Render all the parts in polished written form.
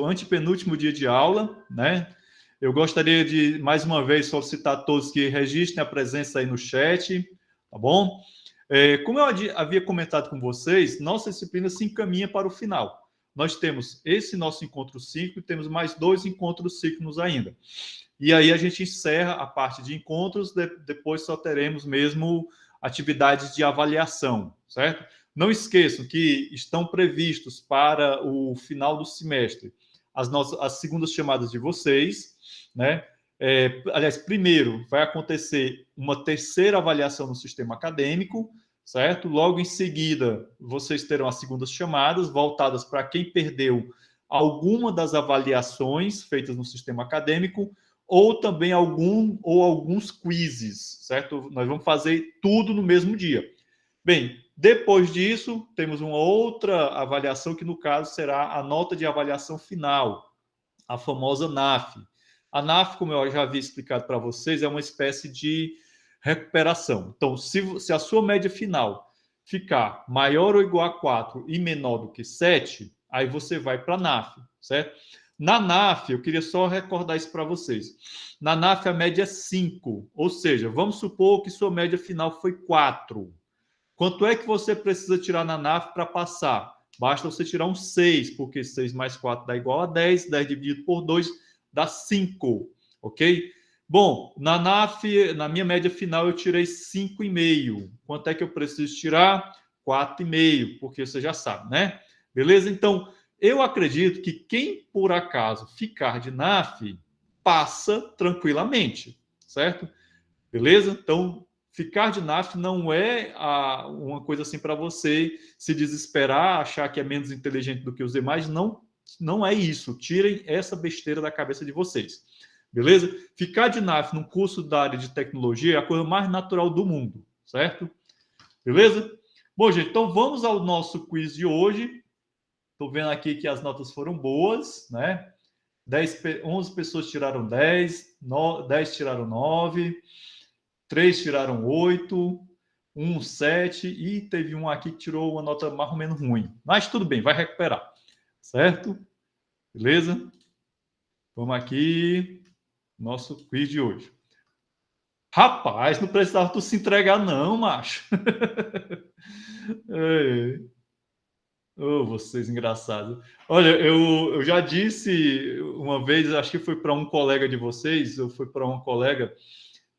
nosso antepenúltimo dia de aula, né? Eu gostaria de, mais uma vez, solicitar a todos que registrem a presença aí no chat, tá bom? Como eu havia comentado com vocês, nossa disciplina se encaminha para o final. Nós temos esse nosso encontro cíclico e temos mais 2 encontros cíclicos ainda. E aí a gente encerra a parte de encontros, depois só teremos mesmo atividades de avaliação, certo? Não esqueçam que estão previstos para o final do semestre as segundas chamadas de vocês, né? Aliás, primeiro vai acontecer uma terceira avaliação no sistema acadêmico, certo? Logo em seguida, vocês terão as segundas chamadas voltadas para quem perdeu alguma das avaliações feitas no sistema acadêmico, ou também alguns quizzes, certo? Nós vamos fazer tudo no mesmo dia. Bem, depois disso, temos uma outra avaliação que, no caso, será a nota de avaliação final, a famosa NAF. A NAF, como eu já havia explicado para vocês, é uma espécie de recuperação. Então, se a sua média final ficar maior ou igual a 4 e menor do que 7, aí você vai para a NAF, certo? Na NAF, eu queria só recordar isso para vocês. Na NAF, a média é 5, ou seja, vamos supor que sua média final foi 4. Quanto é que você precisa tirar na NAF para passar? Basta você tirar um 6, porque 6 mais 4 dá igual a 10, 10 dividido por 2 dá 5, ok? Bom, na NAF, na minha média final, eu tirei 5,5. Quanto é que eu preciso tirar? 4,5, porque você já sabe, né? Beleza? Então, eu acredito que quem, por acaso, ficar de NAF, passa tranquilamente, certo? Beleza? Então, ficar de NAF não é uma coisa assim para você se desesperar, achar que é menos inteligente do que os demais. Não, não é isso. Tirem essa besteira da cabeça de vocês. Beleza? Ficar de NAF num curso da área de tecnologia é a coisa mais natural do mundo, certo? Beleza? Bom, gente, então vamos ao nosso quiz de hoje. Estou vendo aqui que as notas foram boas, né? 11 pessoas tiraram 10, 10 tiraram 9, 3 tiraram 8, 1, 7 e teve um aqui que tirou uma nota mais ou menos ruim. Mas tudo bem, vai recuperar, certo? Beleza? Vamos aqui, nosso quiz de hoje. Rapaz, não precisava tu se entregar não, macho. Oh, vocês engraçados. Olha, eu já disse uma vez, acho que foi para um colega de vocês, ou foi para uma colega,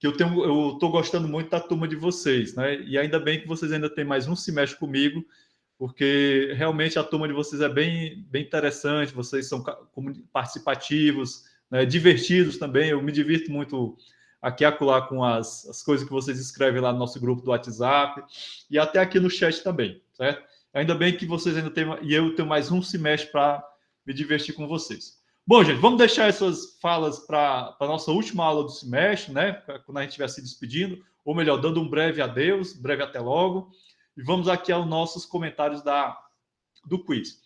que eu estou gostando muito da turma de vocês, né? E ainda bem que vocês ainda têm mais um semestre comigo, porque realmente a turma de vocês é bem interessante, vocês são participativos, né? Divertidos também. Eu me divirto muito aqui e acolá com as coisas que vocês escrevem lá no nosso grupo do WhatsApp e até aqui no chat também, certo? Ainda bem que vocês ainda têm, e eu tenho mais um semestre para me divertir com vocês. Bom, gente, vamos deixar essas falas para a nossa última aula do semestre, né? Quando a gente estiver se despedindo, ou melhor, dando um breve adeus, breve até logo. E vamos aqui aos nossos comentários do quiz.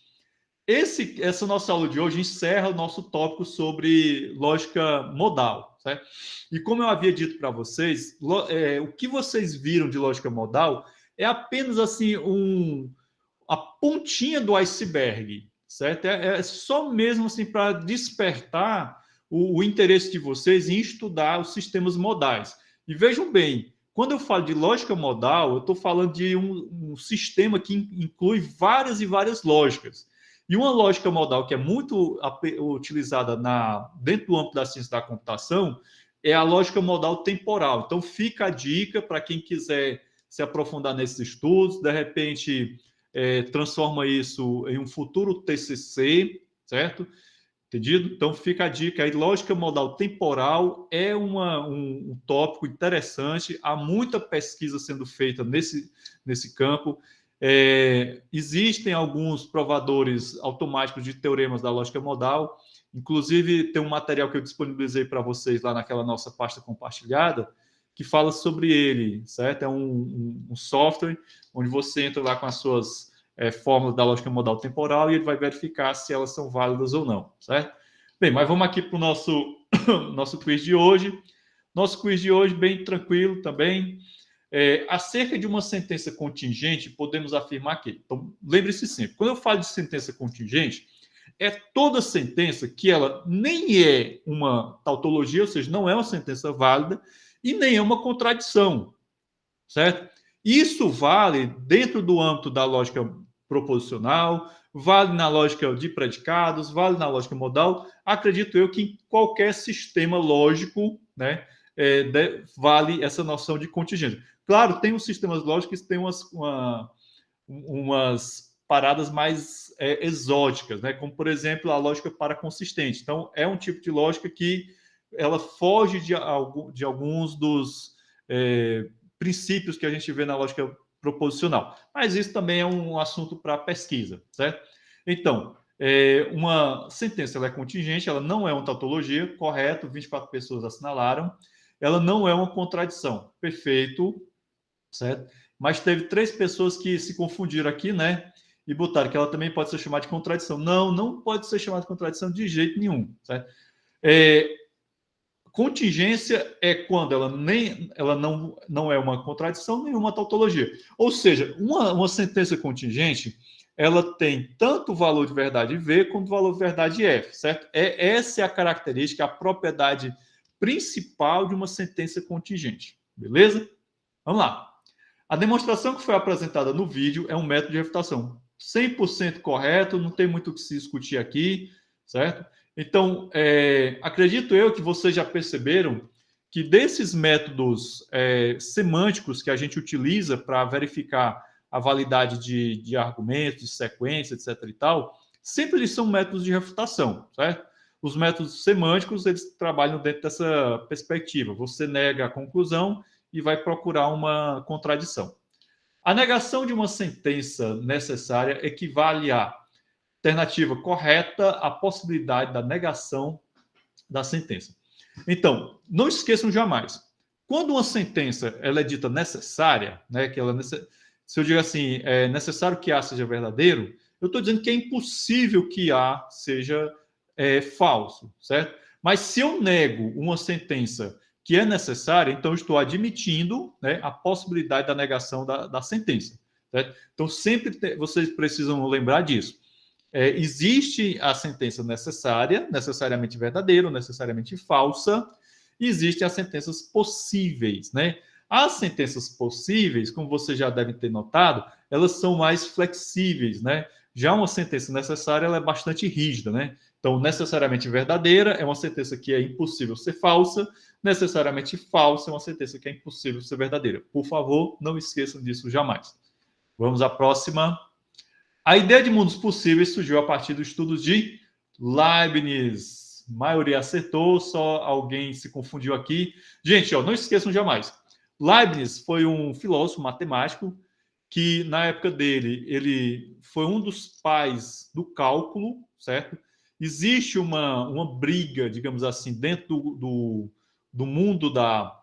Essa nossa aula de hoje encerra o nosso tópico sobre lógica modal, certo? E como eu havia dito para vocês, o que vocês viram de lógica modal é apenas assim a pontinha do iceberg, certo? É só mesmo assim para despertar o interesse de vocês em estudar os sistemas modais. E vejam bem, quando eu falo de lógica modal, eu estou falando de um sistema que inclui várias e várias lógicas. E uma lógica modal que é muito utilizada dentro do âmbito da ciência da computação é a lógica modal temporal. Então, fica a dica para quem quiser se aprofundar nesses estudos, de repente transforma isso em um futuro TCC, certo? Entendido? Então fica a dica aí, lógica modal temporal é um tópico interessante, há muita pesquisa sendo feita nesse campo. Existem alguns provadores automáticos de teoremas da lógica modal, inclusive tem um material que eu disponibilizei para vocês lá naquela nossa pasta compartilhada, que fala sobre ele, certo? É um software onde você entra lá com as suas fórmulas da lógica modal temporal e ele vai verificar se elas são válidas ou não, certo? Bem, mas vamos aqui para o nosso quiz de hoje. Nosso quiz de hoje bem tranquilo também. Acerca de uma sentença contingente, podemos afirmar que... Então, lembre-se sempre, quando eu falo de sentença contingente, é toda sentença que ela nem é uma tautologia, ou seja, não é uma sentença válida, e nem é uma contradição, certo? Isso vale dentro do âmbito da lógica proposicional, vale na lógica de predicados, vale na lógica modal. Acredito eu que em qualquer sistema lógico, né, vale essa noção de contingência. Claro, tem uns sistemas lógicos que têm umas paradas mais exóticas, né? Como, por exemplo, a lógica paraconsistente. Então, é um tipo de lógica que ela foge de alguns dos princípios que a gente vê na lógica proposicional. Mas isso também é um assunto para pesquisa, certo? Então, uma sentença ela é contingente, ela não é uma tautologia, correto, 24 pessoas assinalaram, ela não é uma contradição, perfeito, certo? Mas teve 3 pessoas que se confundiram aqui, né? E botaram que ela também pode ser chamada de contradição. Não, não pode ser chamada de contradição de jeito nenhum, certo? Contingência é quando ela não é uma contradição nem uma tautologia. Ou seja, uma sentença contingente, ela tem tanto o valor de verdade V quanto o valor de verdade F, certo? Essa é a característica, a propriedade principal de uma sentença contingente, beleza? Vamos lá. A demonstração que foi apresentada no vídeo é um método de refutação 100% correto, não tem muito o que se discutir aqui, certo? Então, acredito eu que vocês já perceberam que desses métodos semânticos que a gente utiliza para verificar a validade de argumentos, de sequência, etc. e tal, sempre eles são métodos de refutação, certo? Os métodos semânticos, eles trabalham dentro dessa perspectiva. Você nega a conclusão e vai procurar uma contradição. A negação de uma sentença necessária equivale à alternativa correta à possibilidade da negação da sentença. Então, não esqueçam jamais, quando uma sentença ela é dita necessária, né, que ela se eu digo assim, é necessário que A seja verdadeiro, eu estou dizendo que é impossível que A seja falso, certo? Mas se eu nego uma sentença que é necessária, então eu estou admitindo, né, a possibilidade da negação da sentença, certo? Então, sempre vocês precisam lembrar disso. Existe a sentença necessária, necessariamente verdadeira, necessariamente falsa, e existem as sentenças possíveis, né? As sentenças possíveis, como você já deve ter notado, elas são mais flexíveis, né? Já uma sentença necessária, ela é bastante rígida, né? Então, necessariamente verdadeira é uma sentença que é impossível ser falsa, necessariamente falsa é uma sentença que é impossível ser verdadeira. Por favor, não esqueçam disso jamais. Vamos à próxima. A ideia de mundos possíveis surgiu a partir dos estudos de Leibniz. A maioria acertou, só alguém se confundiu aqui. Gente, ó, não esqueçam jamais. Leibniz foi um filósofo matemático que, na época dele, ele foi um dos pais do cálculo, certo? Existe uma briga, digamos assim, dentro do mundo da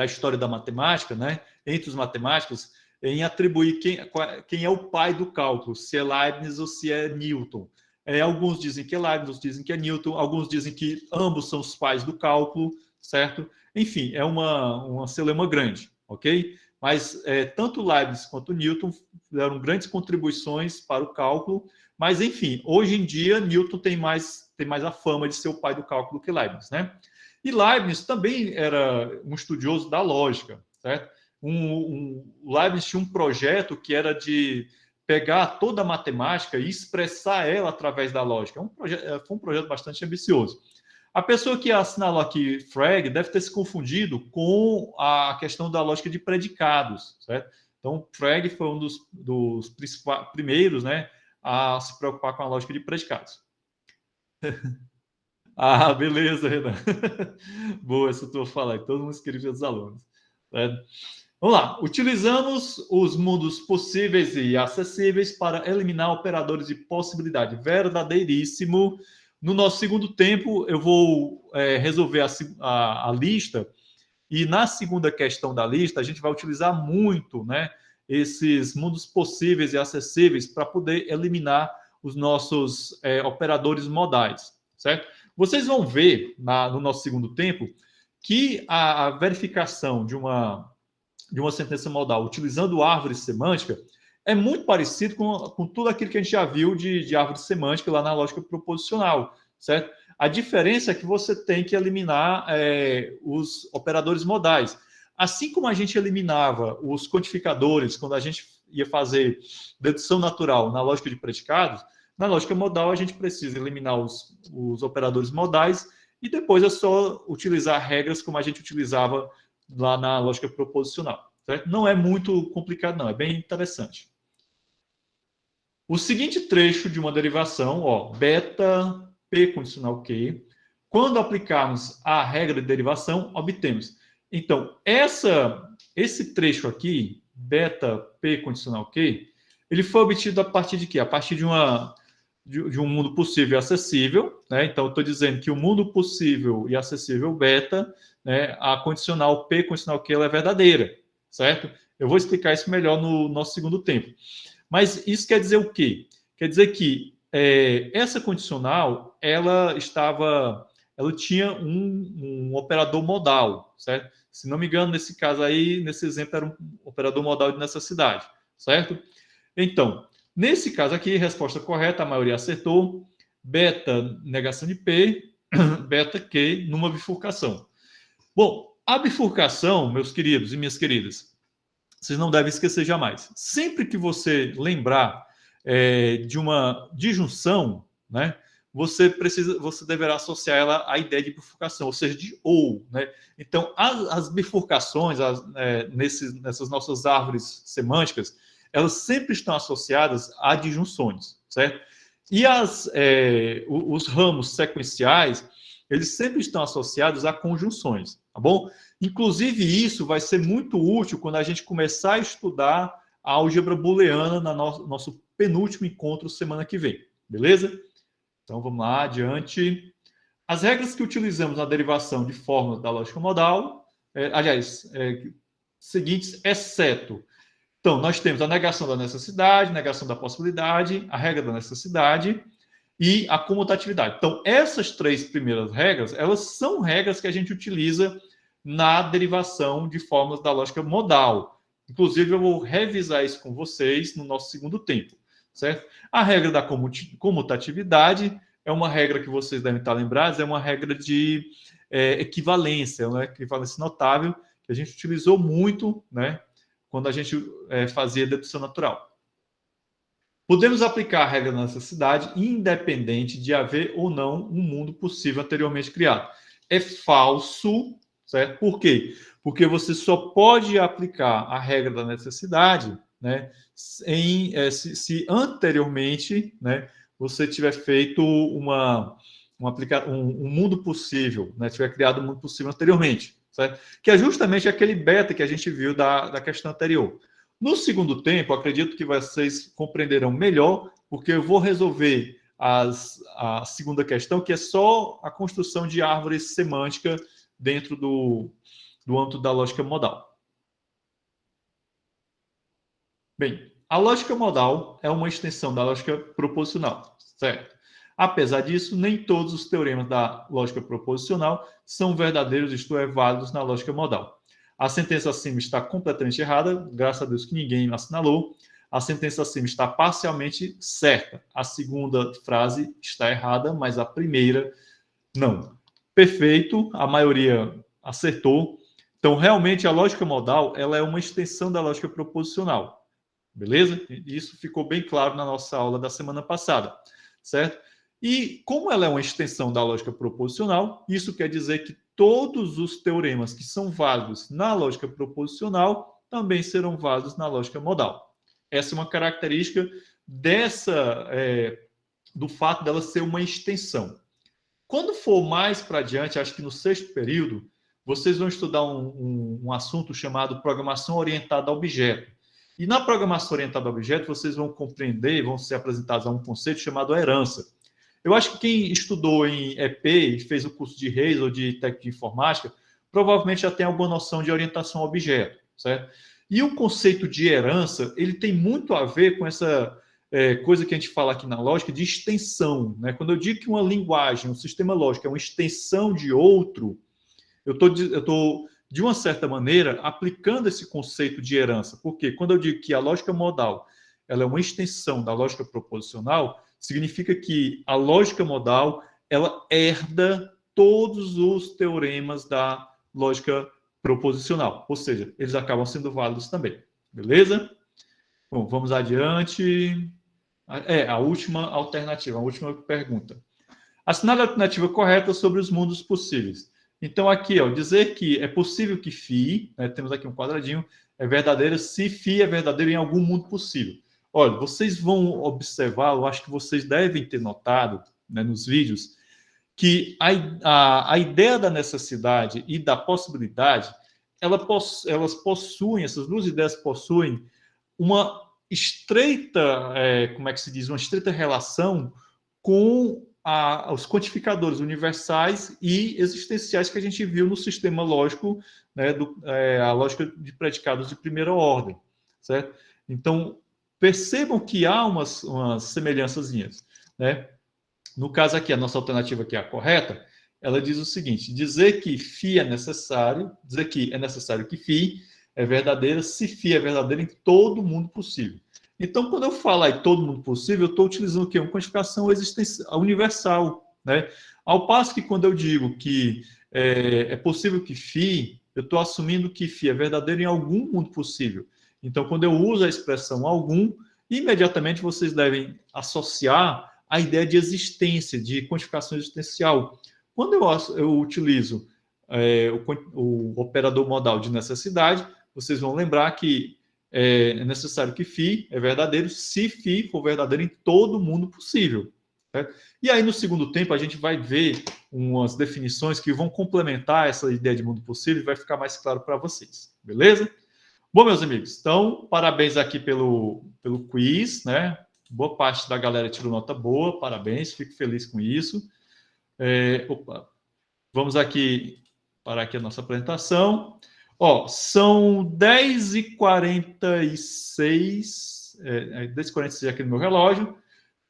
história da matemática, né? Entre os matemáticos, em atribuir quem é o pai do cálculo, se é Leibniz ou se é Newton. Alguns dizem que é Leibniz, outros dizem que é Newton, alguns dizem que ambos são os pais do cálculo, certo? Enfim, é uma celeuma grande, ok? Mas tanto Leibniz quanto Newton deram grandes contribuições para o cálculo, mas enfim, hoje em dia Newton tem mais a fama de ser o pai do cálculo que Leibniz, né? E Leibniz também era um estudioso da lógica, certo? Leibniz tinha um projeto que era de pegar toda a matemática e expressar ela através da lógica. Foi um projeto bastante ambicioso. A pessoa que assinalou aqui Frege deve ter se confundido com a questão da lógica de predicados, certo? Então, Frege foi um dos primeiros, né, a se preocupar com a lógica de predicados. Ah, beleza, Renan. Boa essa tua fala aí. Todo mundo escreveu dos alunos. Vamos lá. Utilizamos os mundos possíveis e acessíveis para eliminar operadores de possibilidade. Verdadeiríssimo. No nosso segundo tempo, eu vou resolver a lista. E na segunda questão da lista, a gente vai utilizar muito, né, esses mundos possíveis e acessíveis para poder eliminar os nossos operadores modais, certo? Vocês vão ver no nosso segundo tempo que a verificação de uma sentença modal utilizando árvore semântica, é muito parecido com tudo aquilo que a gente já viu de árvore semântica lá na lógica proposicional, certo? A diferença é que você tem que eliminar os operadores modais. Assim como a gente eliminava os quantificadores quando a gente ia fazer dedução natural na lógica de predicados, na lógica modal a gente precisa eliminar os operadores modais e depois é só utilizar regras como a gente utilizava lá na lógica proposicional. Certo? Não é muito complicado, não. É bem interessante. O seguinte trecho de uma derivação, ó, beta P condicional Q, quando aplicarmos a regra de derivação, obtemos. Então, esse trecho aqui, beta P condicional Q, ele foi obtido a partir de quê? A partir de um mundo possível e acessível, né? Então, estou dizendo que o mundo possível e acessível beta, né, a condicional P condicional Q, ela é verdadeira, certo? Eu vou explicar isso melhor no nosso segundo tempo. Mas isso quer dizer o quê? Quer dizer que essa condicional, ela tinha um operador modal, certo? Se não me engano, nesse caso aí, nesse exemplo, era um operador modal de necessidade, certo? Então, nesse caso aqui, resposta correta, a maioria acertou. Beta, negação de P, beta Q, numa bifurcação. Bom, a bifurcação, meus queridos e minhas queridas, vocês não devem esquecer jamais. Sempre que você lembrar de uma disjunção, né, você deverá associar ela à ideia de bifurcação, ou seja, de ou, né? Então, as bifurcações, nessas nossas árvores semânticas, elas sempre estão associadas a disjunções, certo? E os ramos sequenciais, eles sempre estão associados a conjunções, tá bom? Inclusive, isso vai ser muito útil quando a gente começar a estudar a álgebra booleana no nosso penúltimo encontro semana que vem, beleza? Então, vamos lá, adiante. As regras que utilizamos na derivação de fórmulas da lógica modal, seguintes, exceto. Então, nós temos a negação da necessidade, negação da possibilidade, a regra da necessidade e a comutatividade. Então, essas três primeiras regras, elas são regras que a gente utiliza na derivação de fórmulas da lógica modal. Inclusive, eu vou revisar isso com vocês no nosso segundo tempo, certo? A regra da comutatividade é uma regra que vocês devem estar lembrados, é uma regra de equivalência, né? Equivalência notável, que a gente utilizou muito, né, quando a gente fazia dedução natural. Podemos aplicar a regra da necessidade independente de haver ou não um mundo possível anteriormente criado. É falso, certo? Por quê? Porque você só pode aplicar a regra da necessidade, né, se anteriormente, né, você tiver feito um mundo possível, né, tiver criado um mundo possível anteriormente, certo? Que é justamente aquele beta que a gente viu da questão anterior. No segundo tempo, acredito que vocês compreenderão melhor, porque eu vou resolver a segunda questão, que é só a construção de árvore semântica dentro do âmbito da lógica modal. Bem, a lógica modal é uma extensão da lógica proposicional, certo? Apesar disso, nem todos os teoremas da lógica proposicional são verdadeiros, isto é, válidos na lógica modal. A sentença acima está completamente errada, graças a Deus que ninguém assinalou. A sentença acima está parcialmente certa. A segunda frase está errada, mas a primeira não. Perfeito, a maioria acertou. Então, realmente, a lógica modal ela é uma extensão da lógica proposicional. Beleza? Isso ficou bem claro na nossa aula da semana passada, certo? E como ela é uma extensão da lógica proposicional, isso quer dizer que todos os teoremas que são válidos na lógica proposicional também serão válidos na lógica modal. Essa é uma característica do fato dela ser uma extensão. Quando for mais para adiante, acho que no sexto período, vocês vão estudar um assunto chamado programação orientada a objeto. E na programação orientada a objeto, vocês vão compreender, vão ser apresentados a um conceito chamado herança. Eu acho que quem estudou em EP e fez o curso de Reis ou de técnica de informática, provavelmente já tem alguma noção de orientação a objeto, certo? E o conceito de herança, ele tem muito a ver com essa coisa que a gente fala aqui na lógica de extensão, né? Quando eu digo que uma linguagem, um sistema lógico é uma extensão de outro, eu estou, de uma certa maneira, aplicando esse conceito de herança. Porque quando eu digo que a lógica modal ela é uma extensão da lógica proposicional, significa que a lógica modal ela herda todos os teoremas da lógica proposicional, ou seja, eles acabam sendo válidos também. Beleza? Bom, vamos adiante. A última alternativa, a última pergunta. Assinale a alternativa correta sobre os mundos possíveis. Então, aqui, ó, dizer que é possível que Φ, né, temos aqui um quadradinho, é verdadeiro se Φ é verdadeiro em algum mundo possível. Olha, vocês vão observar, eu acho que vocês devem ter notado, né, nos vídeos, que a ideia da necessidade e da possibilidade, elas possuem, essas duas ideias possuem uma estreita, como é que se diz, uma estreita relação com os quantificadores universais e existenciais que a gente viu no sistema lógico, né, a lógica de predicados de primeira ordem, certo? Então, percebam que há umas semelhançazinhas, né? No caso aqui, a nossa alternativa aqui é a correta, ela diz o seguinte, dizer que Φ é necessário, dizer que é necessário que Φ é verdadeira se Φ é verdadeira em todo mundo possível. Então, quando eu falar em todo mundo possível, eu estou utilizando o quê? Uma quantificação existencial, universal, né? Ao passo que quando eu digo que é possível que Φ, eu estou assumindo que Φ é verdadeiro em algum mundo possível. Então, quando eu uso a expressão algum, imediatamente vocês devem associar a ideia de existência, de quantificação existencial. Quando eu utilizo o operador modal de necessidade, vocês vão lembrar que é necessário que Φ é verdadeiro se Φ for verdadeiro em todo mundo possível. Certo? E aí, no segundo tempo, a gente vai ver umas definições que vão complementar essa ideia de mundo possível e vai ficar mais claro para vocês. Beleza? Bom, meus amigos, então, parabéns aqui pelo quiz, né? Boa parte da galera tirou nota boa, parabéns, fico feliz com isso. Vamos aqui parar aqui a nossa apresentação. Ó, são 10h46, 10h46 aqui no meu relógio.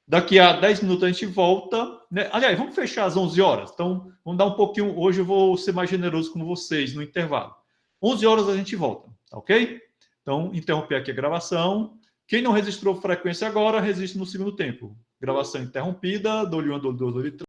Daqui a 10 minutos a gente volta. Né? Aliás, vamos fechar às 11 horas. Então, vamos dar um pouquinho. Hoje eu vou ser mais generoso com vocês no intervalo. 11 horas a gente volta, ok? Então, interromper aqui a gravação. Quem não registrou frequência agora, registre no segundo tempo. Gravação interrompida, dou-lhe 1, dou-lhe 2, dou-lhe 3.